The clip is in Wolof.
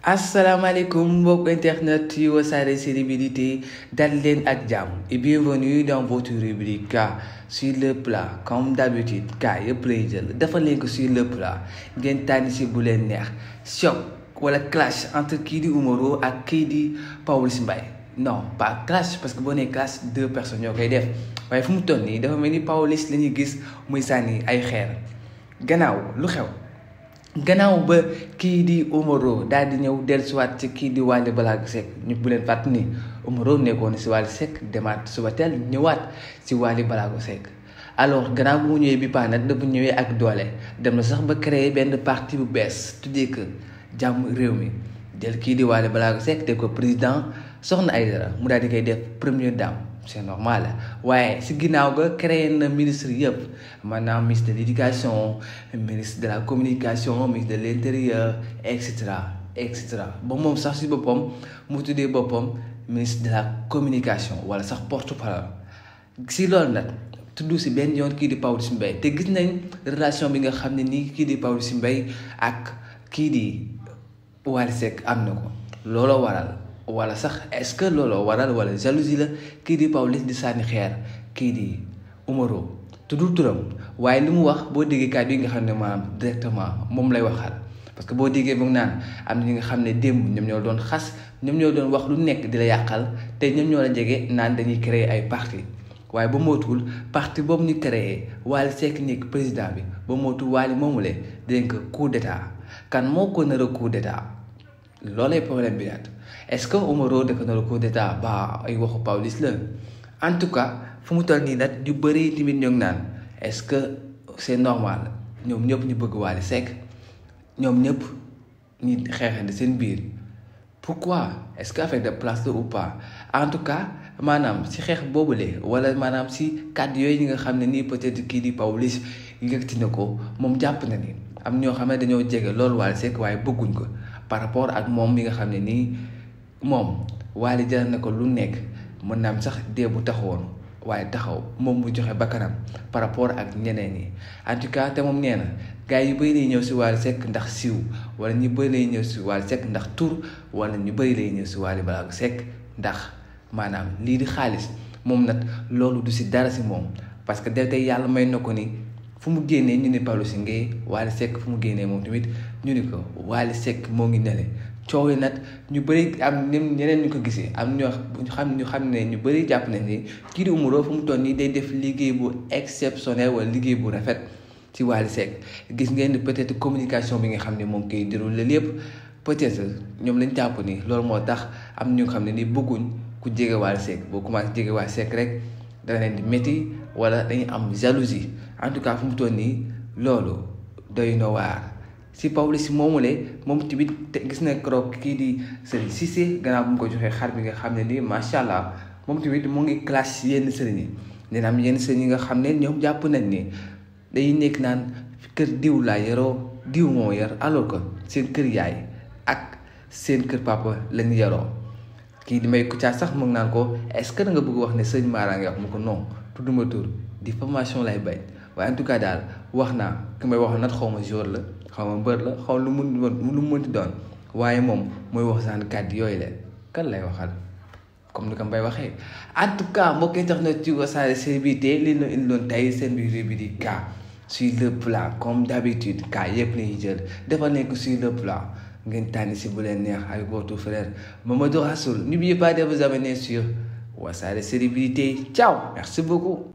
Asalaamaaleykum mbokk internet yu Wassare Célébrité dal leen ak jàmm et bienvenue dans votre rubrique K sur le plat comme d'habitude K yëpp lay jël dafa leen ko sur le plat ngeen tànn si bu leen neex choc wala clash entre kii di Omaro ak kii di Pawlish Mbaye non pas clash parce que boo nee clash deux personnes ñoo koy def waaye fu mu toll nii dafa mel ni Pawlish la ñuy gis muy sànni ay xeer gannaaw lu xew. gannaaw ba kii di Omaro daal di ñëw dellusiwaat ci kii di Wally Ballago Seck ñu bu leen fàtt ni Omaro nekkoon si Wally Seck demaat suba teel ñëwaat si Wally Ballago Seck alors gannaaw bu mu ñëwee bi paa nag dafa ñëwee ak doole dem na sax ba créer benn parti bu bees tuddee ko jàmm réew mi jël kii di Wally Ballago Seck def ko président Soxna Aïdara mu daal di koy def première dame. C'est normal waaye si ginnaaw ga créé na ministre yëpp maanaam ministre de l'éducation ministre de la communication ministre de l'intérieur et cetera ba moom sax si boppam mu tuddee boppam ministre de la communication wala sax porte-parole si loolu nag tudd si benn yoon kii di Pawlish Mbaye te gis nañ relation bi nga xam ne nii kii di Pawlish Mbaye ak kii di Wally Seck am na ko looloo waral. wala sax est-ce que looloo waral wala jalousie la kii di Pawlish di sànni xeer kii di Omaro tuddul turam waaye li mu wax boo déggee kàddu yi nga xam ne maanaam directement moom lay waxal parce que boo déggee moom naan am na ñi nga xam ne démb ñoom ñoo doon xas ñoom ñoo doon wax lu nekk di la yàqal te ñoom ñoo la jege naan dañuy créer ay parti waaye ba mootul parti boobu ñu créer Wally Seck nekk président bi ba mootul Wally moomule dinañ ko coup d'état kan moo ko nar a coup d'état loolay problème bi daal est-ce que Omaro dafa nar a coup d'état ba ay waxu Pawlish la en tout cas fu mu toll nii nag ñu bëri tamit ñoo ngi naan est-ce que c'est normal ñoom ñëpp ñu bëgg Wally Seck ñoom ñëpp ñu xeexante seen biir pourquoi est-ce que affaire de place la ou pas en tout cas maanaam si xeex boobule wala maanaam si kàddu yooyu ñi nga xam ne nii peut-être kii di Pawlish yëkkati na ko moom jàpp na ni am ñoo xam ne dañoo jege loolu Wally Seck waaye bëgguñ ko par rapport ak moom mi nga xam ne nii moom Wally jaral na ko lu nekk mën naam sax dee bu taxawoon waaye taxaw moom mu joxe bakkanam par rapport ak ñeneen ñi en tout cas te moom nee na gars yu bëri lay ñëw si Wally Seck ndax siiw wala ñu bëri lay ñëw si Wally Seck ndax tur wala ñu bëri lay ñëw si Wally Ballago Seck ndax maanaam lii di xaalis moom nag loolu du si dara si moom parce que da tey yàlla may na ko ni fu mu génnee ñu ni Pawlish Mbaye Wally Seck fu mu génnee moom tamit ñu ni ko Wally Seck moo ngi nele coow li nag ñu bëri am ñeneen ñu ko gisee am ñu xam ne ñu bëri jàpp nañ ni kii di Omaro fu mu toll nii day def liggéey bu exceptionnel wala liggéey bu rafet ci Wally Seck gis ngeen ni peut-être communication bi nga xam ne moom koy déroulé lépp peut-être ñoom lañ jàpp ni loolu moo tax am ñu xam ne ni bëgguñ ku jege Wally Seck boo commencé jege Wally Seck rek dana leen di métti wala dañuy am jalousie en tout cas fu mu toll nii loolu doy na waar. si Pawlish moomule moom tamit te gis na keroog kii di Serigne Cissé gannaaw bu mu ko joxee xar bi nga xam ne nii macha allah moom tamit mu ngi clash yenn sëriñ yi dina am yenn sëriñ yi nga xam ne ñoom jàpp nañ ni day nekk naan kër diw laa yaroo diw moo yar alors que seen kër yaay ak seen kër papa lañ yaroo kii di may Kouthia sax mu ngi naan ko est-ce que da nga bëgg wax ne sëñ Mara nga wax mu ko non tudduma tur diffamation lay bañ waaye en tout cas daal wax naa ki may wax nag xaw ma jour la. xaw ma mbër la xaw lu mu mënti doon waaye moom mooy wax saan kàddu yooyu leen kan lay waxal comme ni ko Mbaye waxee en tout cas mbokk yi tax na ci Wassare Célébrité li ñu indiloon tey seen biir bi di K sur le plat comme d'habitude K yëpp lañuy jël dafa nekk sur le plat ngeen tànn si bu leen neex avec votre frère Mamadou Rassoul n'oubliez pas de vous abonner sur Wassare Célébrité ciao merci beaucoup.